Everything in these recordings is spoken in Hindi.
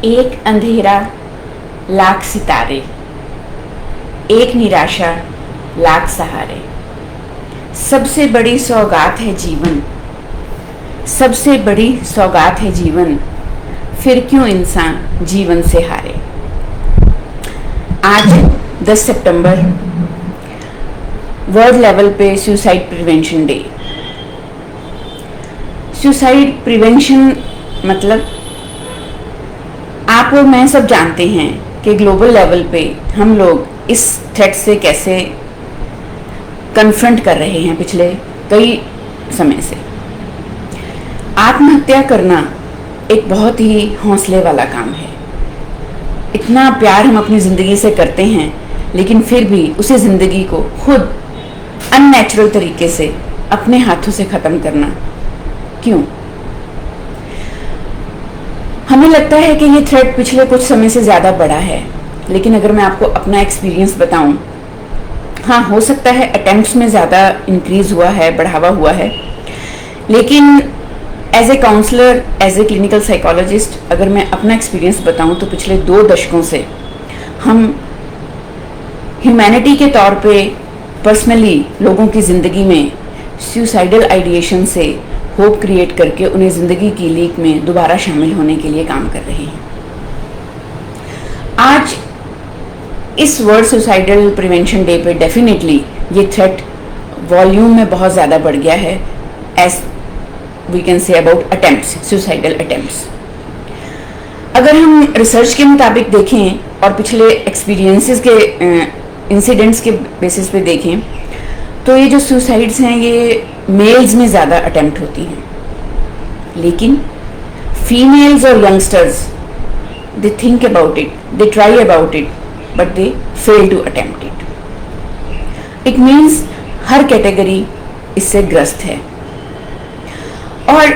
एक अंधेरा लाख सितारे, एक निराशा लाख सहारे। सबसे बड़ी सौगात है जीवन, सबसे बड़ी सौगात है जीवन, फिर क्यों इंसान जीवन से हारे। आज 10 सितंबर वर्ल्ड लेवल पे suicide prevention day. Suicide prevention मतलब आप और मैं सब जानते हैं कि ग्लोबल लेवल पे हम लोग इस थ्रेट से कैसे कन्फ्रंट कर रहे हैं पिछले कई समय से। आत्महत्या करना एक बहुत ही हौसले वाला काम है। इतना प्यार हम अपनी ज़िंदगी से करते हैं, लेकिन फिर भी उसी ज़िंदगी को खुद अननेचुरल तरीके से अपने हाथों से ख़त्म करना क्यों? हमें लगता है कि ये थ्रेट पिछले कुछ समय से ज़्यादा बढ़ा है, लेकिन अगर मैं आपको अपना एक्सपीरियंस बताऊं, हाँ हो सकता है अटेम्प्ट्स में ज़्यादा इंक्रीज हुआ है, बढ़ावा हुआ है, लेकिन as a counsellor, as a clinical psychologist अगर मैं अपना एक्सपीरियंस बताऊं तो पिछले 2 दशकों से हम ह्यूमैनिटी के तौर पे पर्सनली लोगों की ज़िंदगी में सुसाइडल आइडिएशन से होप क्रिएट करके उन्हें ज़िंदगी की लीक में दोबारा शामिल होने के लिए काम कर रहे हैं। आज इस वर्ल्ड सुसाइडल प्रिवेंशन डे पे डेफिनेटली ये थ्रेट वॉल्यूम में बहुत ज़्यादा बढ़ गया है, as we can say about attempts, suicidal attempts. अगर हम रिसर्च के मुताबिक देखें और पिछले एक्सपीरियंसेस के इंसिडेंट्स के बेसिस पे देखें तो ये जो सुसाइड्स हैं ये मेल्स में ज़्यादा अटेम्प्ट होती हैं, लेकिन फीमेल्स और youngsters they think about it, they try about it, but they fail to attempt it. It means हर कैटेगरी इससे ग्रस्त है। और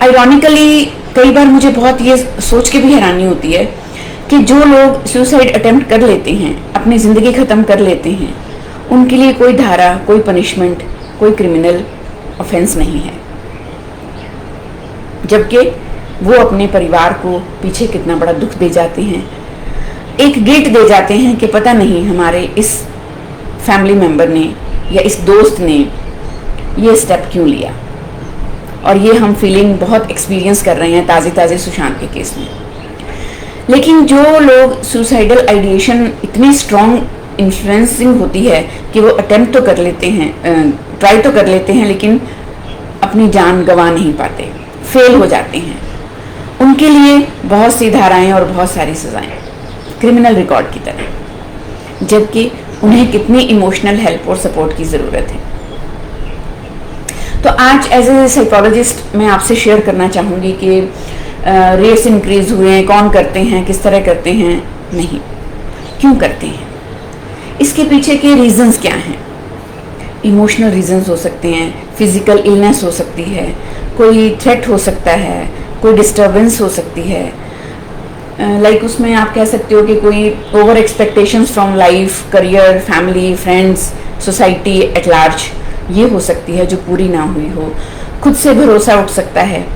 आयरॉनिकली कई बार मुझे बहुत ये सोच के भी हैरानी होती है कि जो लोग सुसाइड अटेम्प्ट कर लेते हैं, अपनी ज़िंदगी ख़त्म कर लेते हैं, उनके लिए कोई धारा, कोई पनिशमेंट, कोई क्रिमिनल ऑफेंस नहीं है, जबकि वो अपने परिवार को पीछे कितना बड़ा दुख दे जाते हैं, एक गिल्ट दे जाते हैं कि पता नहीं हमारे इस फैमिली मेंबर ने या इस दोस्त ने ये स्टेप क्यों लिया। और ये हम फीलिंग बहुत एक्सपीरियंस कर रहे हैं ताज़े सुशांत के केस में। लेकिन जो लोग सुसाइडल आइडिएशन इतनी स्ट्रॉन्ग इन्फ्लुएंसिंग होती है कि वो अटेम्प्ट तो कर लेते हैं, ट्राई तो कर लेते हैं, लेकिन अपनी जान गंवा नहीं पाते, फेल हो जाते हैं, उनके लिए बहुत सी धाराएं और बहुत सारी सजाएं, क्रिमिनल रिकॉर्ड की तरह, जबकि उन्हें कितनी इमोशनल हेल्प और सपोर्ट की ज़रूरत है। तो आज एज ए साइकोलॉजिस्ट मैं आपसे शेयर करना चाहूँगी कि रेट्स इंक्रीज हुए हैं, कौन करते हैं, किस तरह करते हैं, नहीं, क्यों करते हैं, इसके पीछे के रीजंस क्या हैं। इमोशनल रीजंस हो सकते हैं, फिजिकल इलनेस हो सकती है, कोई थ्रेट हो सकता है, कोई डिस्टर्बेंस हो सकती है, लाइक उसमें आप कह सकते हो कि कोई over expectations from life, career, family, friends, society at large, ये हो सकती है जो पूरी ना हुई हो। खुद से भरोसा उठ सकता है,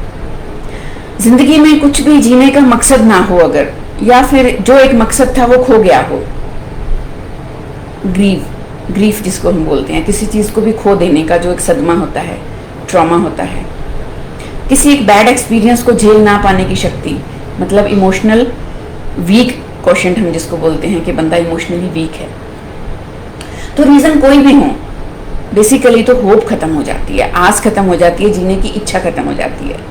जिंदगी में कुछ भी जीने का मकसद ना हो अगर, या फिर जो एक मकसद था वो खो गया हो। ग्रीफ जिसको हम बोलते हैं, किसी चीज़ को भी खो देने का जो एक सदमा होता है, ट्रॉमा होता है, किसी एक बैड एक्सपीरियंस को झेल ना पाने की शक्ति, मतलब इमोशनल वीक क्वेश्चन हम जिसको बोलते हैं कि बंदा इमोशनली वीक है। तो रीज़न कोई भी हो, बेसिकली तो होप खत्म हो जाती है, आस खत्म हो जाती है, जीने की इच्छा खत्म हो जाती है।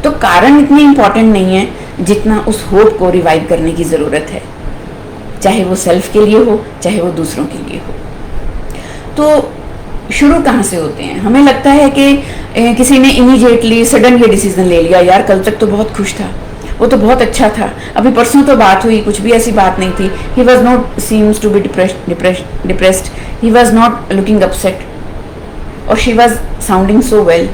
तो कारण इतने इम्पॉर्टेंट नहीं है जितना उस होप को रिवाइव करने की ज़रूरत है, चाहे वो सेल्फ के लिए हो, चाहे वो दूसरों के लिए हो। तो शुरू कहाँ से होते हैं? हमें लगता है कि किसी ने इमीडिएटली सडन ये डिसीजन ले लिया, यार कल तक तो बहुत खुश था, वो तो बहुत अच्छा था, अभी परसों तो बात हुई, कुछ भी ऐसी बात नहीं थी, he was not seems to be depressed, he was not looking upset, और she was sounding so well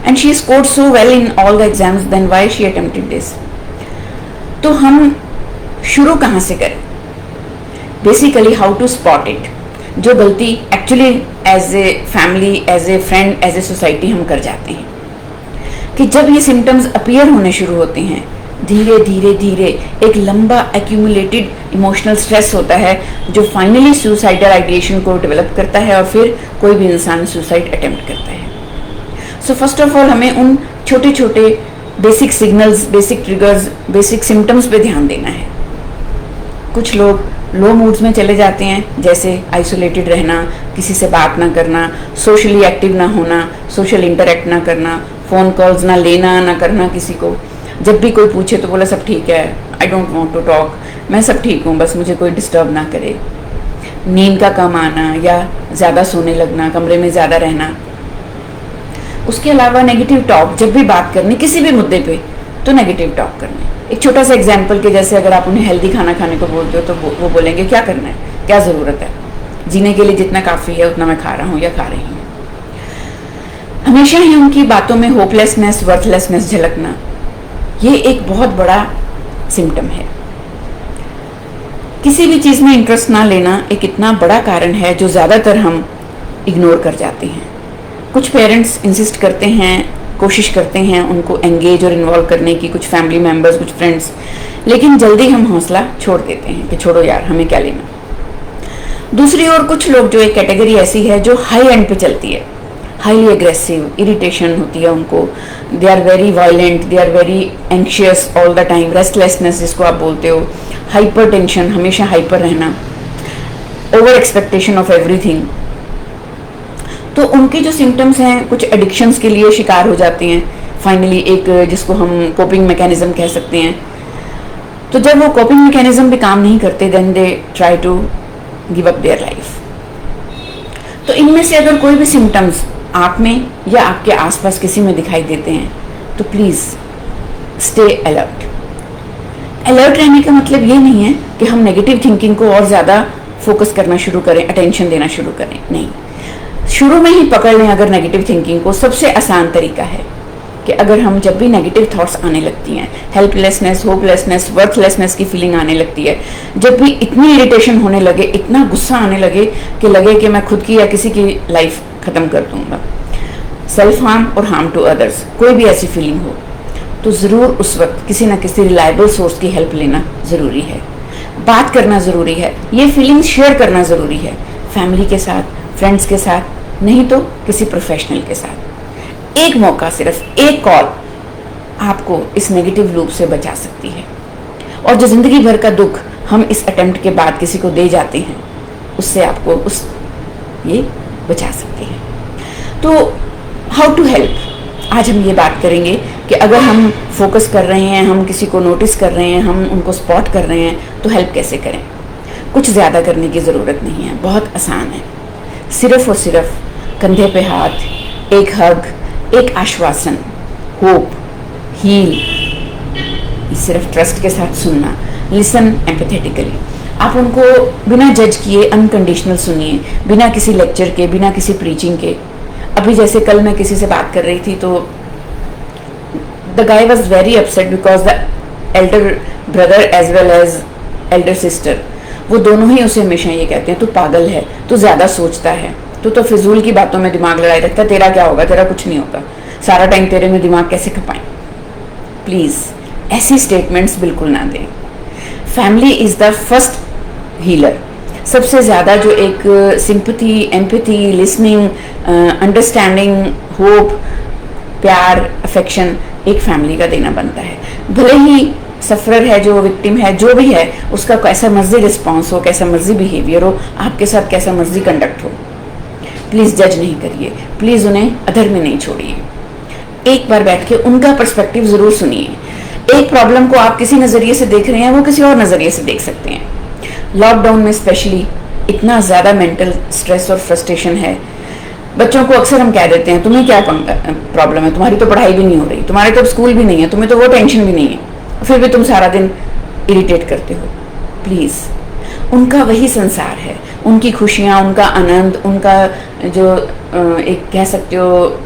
and she scored so well in all the exams, then why she attempted this? तो हम शुरू कहाँ से करें? Basically how to spot it, जो गलती actually as a family, as a friend, as a society हम कर जाते हैं कि जब ये सिम्टम्स अपीयर होने शुरू होते हैं, धीरे धीरे धीरे एक लंबा एक्यूमुलेटेड इमोशनल स्ट्रेस होता है जो फाइनली सुसाइडल आइडिएशन को डेवलप करता है और फिर कोई भी इंसान सुसाइड अटेम्प्ट करता है। सो फर्स्ट ऑफ ऑल हमें उन छोटे छोटे basic signals, basic triggers, basic symptoms पे ध्यान देना है। कुछ लोग लो मूड्स में चले जाते हैं, जैसे आइसोलेटेड रहना, किसी से बात ना करना, सोशली एक्टिव ना होना, सोशल इंटरेक्ट ना करना, फ़ोन कॉल्स ना लेना ना करना किसी को। जब भी कोई पूछे तो बोला सब ठीक है, I don't want to talk, मैं सब ठीक हूँ, बस मुझे कोई डिस्टर्ब ना करे। नींद का कम आना या ज़्यादा सोने लगना, कमरे में ज़्यादा रहना। उसके अलावा नेगेटिव टॉक, जब भी बात करनी किसी भी मुद्दे पे तो नेगेटिव टॉक करना। एक छोटा सा एग्जाम्पल के जैसे अगर आप उन्हें हेल्दी खाना खाने को बोलते हो तो वो बोलेंगे क्या करना है, क्या ज़रूरत है, जीने के लिए जितना काफ़ी है उतना मैं खा रहा हूँ या खा रही हूँ। हमेशा ही उनकी बातों में होपलेसनेस, वर्थलेसनेस झलकना, ये एक बहुत बड़ा सिम्टम है। किसी भी चीज़ में इंटरेस्ट ना लेना एक इतना बड़ा कारण है जो ज़्यादातर हम इग्नोर कर जाते हैं। कुछ पेरेंट्स इंसिस्ट करते हैं, कोशिश करते हैं उनको एंगेज और इन्वॉल्व करने की, कुछ फैमिली मेम्बर्स, कुछ फ्रेंड्स, लेकिन जल्दी हम हौसला छोड़ देते हैं कि छोड़ो यार, हमें क्या लेना। दूसरी ओर कुछ लोग, जो एक कैटेगरी ऐसी है जो हाई एंड पे चलती है, हाईली एग्रेसिव, इरिटेशन होती है उनको, they are very violent, they are very anxious all the time, restlessness जिसको आप बोलते हो, हाइपर टेंशन, हमेशा हाइपर रहना, ओवर एक्सपेक्टेशन ऑफ एवरीथिंग। तो उनके जो सिम्टम्स हैं कुछ एडिक्शंस के लिए शिकार हो जाते हैं फाइनली, एक जिसको हम कोपिंग मैकेनिज्म कह सकते हैं। तो जब वो कोपिंग मैकेनिज्म भी काम नहीं करते, then they try to give up their life. तो इनमें से अगर कोई भी सिम्टम्स आप में या आपके आसपास किसी में दिखाई देते हैं तो प्लीज़ स्टे अलर्ट। अलर्ट रहने का मतलब ये नहीं है कि हम नेगेटिव थिंकिंग को और ज़्यादा फोकस करना शुरू करें, अटेंशन देना शुरू करें, नहीं। शुरू में ही पकड़ लें अगर नेगेटिव थिंकिंग को। सबसे आसान तरीका है कि अगर हम जब भी नेगेटिव थॉट्स आने लगती हैं, हेल्पलेसनेस, होपलेसनेस, वर्थलेसनेस की फीलिंग आने लगती है, जब भी इतनी इरिटेशन होने लगे, इतना गुस्सा आने लगे कि मैं खुद की या किसी की लाइफ ख़त्म कर दूंगा, सेल्फ हार्म और हार्म टू अदर्स, कोई भी ऐसी फीलिंग हो, तो ज़रूर उस वक्त किसी ना किसी रिलायबल सोर्स की हेल्प लेना ज़रूरी है। बात करना ज़रूरी है, ये फीलिंग्स शेयर करना ज़रूरी है, फैमिली के साथ, फ्रेंड्स के साथ, नहीं तो किसी प्रोफेशनल के साथ। एक मौका, सिर्फ एक कॉल आपको इस नेगेटिव लूप से बचा सकती है। और जो ज़िंदगी भर का दुख हम इस अटेम्प्ट के बाद किसी को दे जाते हैं, उससे आपको ये बचा सकती है। तो हाउ टू हेल्प, आज हम ये बात करेंगे कि अगर हम फोकस कर रहे हैं, हम किसी को नोटिस कर रहे हैं, हम उनको स्पॉट कर रहे हैं, तो हेल्प कैसे करें। कुछ ज़्यादा करने की ज़रूरत नहीं है, बहुत आसान है। सिर्फ और सिर्फ कंधे पे हाथ, एक हग, एक आश्वासन, होप, हील, सिर्फ ट्रस्ट के साथ सुनना, लिसन एम्पैथेटिकली। आप उनको बिना जज किए अनकंडीशनल सुनिए, बिना किसी लेक्चर के, बिना किसी प्रीचिंग के। अभी जैसे कल मैं किसी से बात कर रही थी तो the guy was very upset because the elder brother as well as elder sister, वो दोनों ही उसे हमेशा ये कहते हैं, तू पागल है, तू ज़्यादा सोचता है, तू तो फिजूल की बातों में दिमाग लड़ाई रखता है, तेरा क्या होगा, तेरा कुछ नहीं होगा, सारा टाइम तेरे में दिमाग कैसे खपाएं। प्लीज़ ऐसी स्टेटमेंट्स बिल्कुल ना दें। Family is the first healer. सबसे ज़्यादा जो एक sympathy, empathy, listening, understanding, hope, प्यार, अफेक्शन एक फैमिली का देना बनता है। भले ही सफरर है, जो विक्टिम है, जो भी है, उसका कैसा मर्जी रिस्पॉन्स हो, कैसा मर्जी बिहेवियर हो, आपके साथ कैसा मर्जी कंडक्ट हो, प्लीज़ जज नहीं करिए, प्लीज़ उन्हें अधर में नहीं छोड़िए। एक बार बैठ के उनका पर्सपेक्टिव ज़रूर सुनिए। एक प्रॉब्लम को आप किसी नज़रिए से देख रहे हैं, वो किसी और नज़रिए से देख सकते हैं। लॉकडाउन में स्पेशली इतना ज़्यादा मेंटल स्ट्रेस और फ्रस्ट्रेशन है। बच्चों को अक्सर हम कह देते हैं, तुम्हें क्या प्रॉब्लम है, तुम्हारी तो पढ़ाई भी नहीं हो रही, तुम्हारे तो स्कूल भी नहीं है, तुम्हें तो वो टेंशन भी नहीं है, फिर भी तुम सारा दिन इरिटेट करते हो। प्लीज़, उनका वही संसार है, उनकी खुशियाँ, उनका आनंद, उनका जो एक कह सकते हो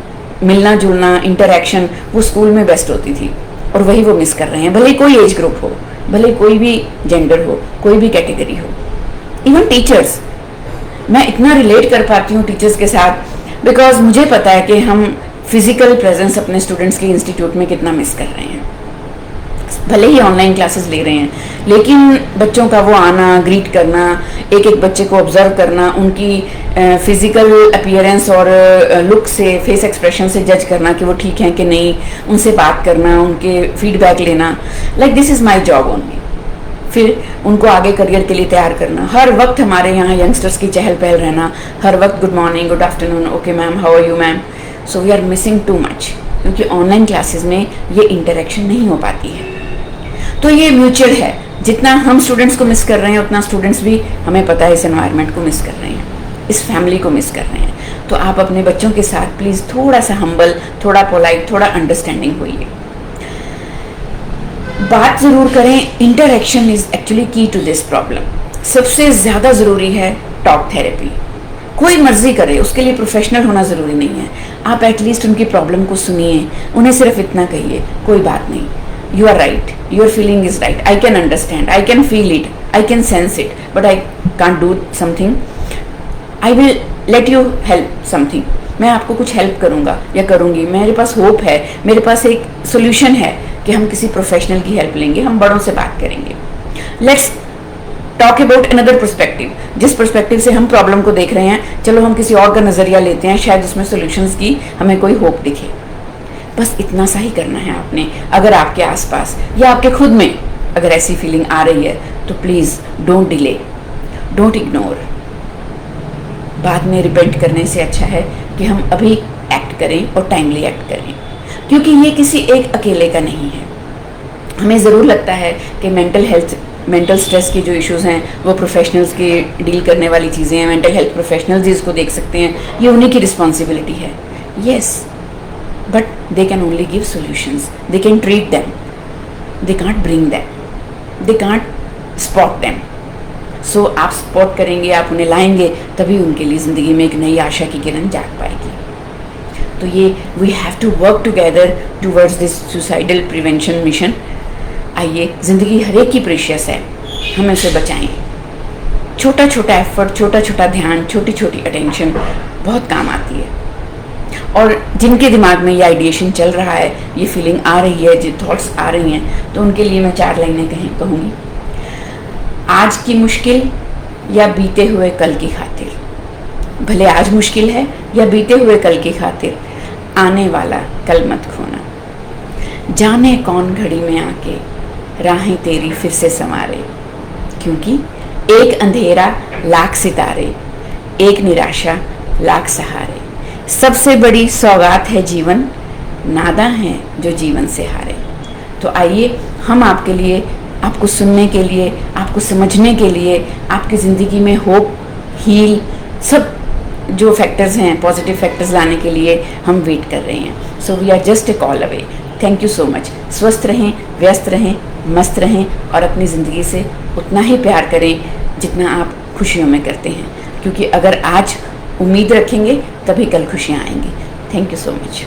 मिलना जुलना, इंटरेक्शन, वो स्कूल में बेस्ट होती थी और वही वो मिस कर रहे हैं। भले कोई एज ग्रुप हो, भले कोई भी जेंडर हो, कोई भी कैटेगरी हो। इवन टीचर्स, मैं इतना रिलेट कर पाती हूँ टीचर्स के साथ बिकॉज मुझे पता है कि हम फिजिकल प्रेजेंस अपने स्टूडेंट्स के इंस्टीट्यूट में कितना मिस कर रहे हैं। भले ही ऑनलाइन क्लासेस ले रहे हैं, लेकिन बच्चों का वो आना, ग्रीट करना, एक एक बच्चे को ऑब्जर्व करना, उनकी फिजिकल अपीयरेंस और लुक से, फेस एक्सप्रेशन से जज करना कि वो ठीक हैं कि नहीं, उनसे बात करना, उनके फीडबैक लेना, like this is my job only. फिर उनको आगे करियर के लिए तैयार करना, हर वक्त हमारे यहाँ यंगस्टर्स की चहल पहल रहना, हर वक्त good morning, good afternoon, okay ma'am, how are you ma'am. So we are missing too much, क्योंकि ऑनलाइन क्लासेस में ये इंटरेक्शन नहीं हो पाती है। तो ये म्यूचुअल है, जितना हम स्टूडेंट्स को मिस कर रहे हैं उतना स्टूडेंट्स भी, हमें पता है, इस एनवायरनमेंट को मिस कर रहे हैं, इस फैमिली को मिस कर रहे हैं। तो आप अपने बच्चों के साथ प्लीज़ थोड़ा सा हम्बल, थोड़ा पोलाइट, थोड़ा अंडरस्टैंडिंग होइए, बात ज़रूर करें। इंटरेक्शन इज़ एक्चुअली की टू दिस प्रॉब्लम। सबसे ज़्यादा ज़रूरी है टॉक थेरेपी। कोई मर्जी करे, उसके लिए प्रोफेशनल होना ज़रूरी नहीं है। आप एटलीस्ट उनकी प्रॉब्लम को सुनिए, उन्हें सिर्फ इतना कहिए, कोई बात नहीं, you are right, your feeling is right, I can understand, I can feel it, I can sense it, but I can't do something, I will let you help something. मैं आपको कुछ हेल्प करूँगा या करूँगी, मेरे पास होप है, मेरे पास एक सोल्यूशन है कि हम किसी प्रोफेशनल की हेल्प लेंगे, हम बड़ों से बात करेंगे। Let's talk about another perspective. जिस पर्सपेक्टिव से हम प्रॉब्लम को देख रहे हैं, चलो हम किसी और का नज़रिया लेते हैं, शायद उसमें सॉल्यूशंस की हमें कोई होप दिखे। बस इतना सा ही करना है आपने। अगर आपके आसपास या आपके खुद में अगर ऐसी फीलिंग आ रही है तो please don't delay, don't ignore. बाद में रिपेंट करने से अच्छा है कि हम अभी एक्ट करें और टाइमली एक्ट करें, क्योंकि ये किसी एक अकेले का नहीं है। हमें ज़रूर लगता है कि मेंटल हेल्थ, मेंटल स्ट्रेस के जो इश्यूज़ हैं वो प्रोफेशनल्स के डील करने वाली चीज़ें हैं, मेंटल हेल्थ प्रोफेशनल्स जिसको देख सकते हैं, ये उन्हीं की रिस्पॉन्सिबिलिटी है। Yes, but they can only give solutions, they can treat them, they can't bring them, they can't spot them. So आप स्पॉट करेंगे, आप उन्हें लाएंगे, तभी उनके लिए ज़िंदगी में एक नई आशा की किरण जाग पाएगी। तो ये we have to work together towards this suicidal prevention mission. आइए, ज़िंदगी हर एक की प्रेशियस है, हमें उसे बचाएं। छोटा छोटा एफर्ट, छोटा छोटा ध्यान, छोटी छोटी अटेंशन बहुत काम आती है। और जिनके दिमाग में ये आइडिएशन चल रहा है, ये फीलिंग आ रही है, जो थॉट्स आ रही हैं, तो उनके लिए मैं 4 लाइनें कहूँगी। आज की मुश्किल या बीते हुए कल की खातिर, भले आज मुश्किल है या बीते हुए कल की खातिर, आने वाला कल मत खोना। जाने कौन घड़ी में आके राहें तेरी फिर से संवारे, क्योंकि एक अंधेरा लाख सितारे, एक निराशा लाख सहारे। सबसे बड़ी सौगात है जीवन, नादां हैं जो जीवन से हारे। तो आइए, हम आपके लिए, आपको सुनने के लिए, आपको समझने के लिए, आपकी ज़िंदगी में होप, हील, सब जो फैक्टर्स हैं, पॉजिटिव फैक्टर्स लाने के लिए हम वेट कर रहे हैं। So we are just a call away. Thank you so much. स्वस्थ रहें, व्यस्त रहें, मस्त रहें और अपनी ज़िंदगी से उतना ही प्यार करें जितना आप खुशियों में करते हैं, क्योंकि अगर आज उम्मीद रखेंगे तभी कल खुशियाँ आएंगी। Thank you so much.